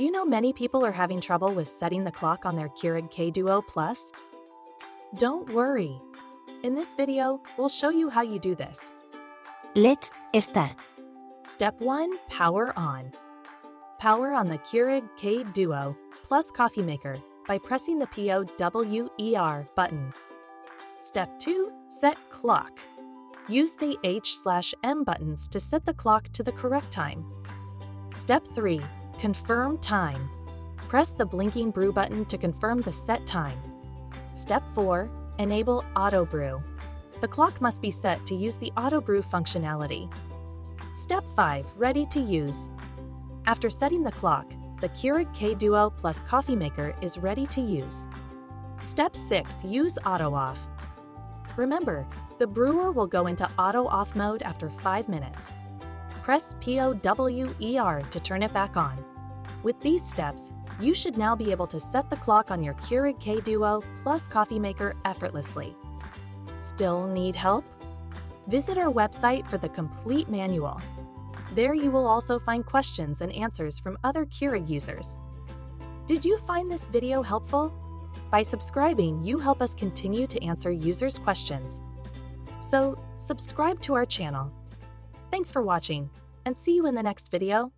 Do you know many people are having trouble with setting the clock on their Keurig K-Duo Plus? Don't worry. In this video, we'll show you how you do this. Let's start. Step 1. Power on. Power on the Keurig K-Duo Plus coffee maker by pressing the POWER button. Step 2. Set clock. Use the H/M buttons to set the clock to the correct time. Step 3. Confirm time. Press the blinking brew button to confirm the set time. Step 4. Enable Auto Brew. The clock must be set to use the Auto Brew functionality. Step 5. Ready to use. After setting the clock, the Keurig K-Duo Plus coffee maker is ready to use. Step 6. Use Auto Off. Remember, the brewer will go into Auto Off mode after 5 minutes. Press POWER to turn it back on. With these steps, you should now be able to set the clock on your Keurig K-Duo Plus coffee maker effortlessly. Still need help? Visit our website for the complete manual. There you will also find questions and answers from other Keurig users. Did you find this video helpful? By subscribing, you help us continue to answer users' questions. So, subscribe to our channel. Thanks for watching, and see you in the next video.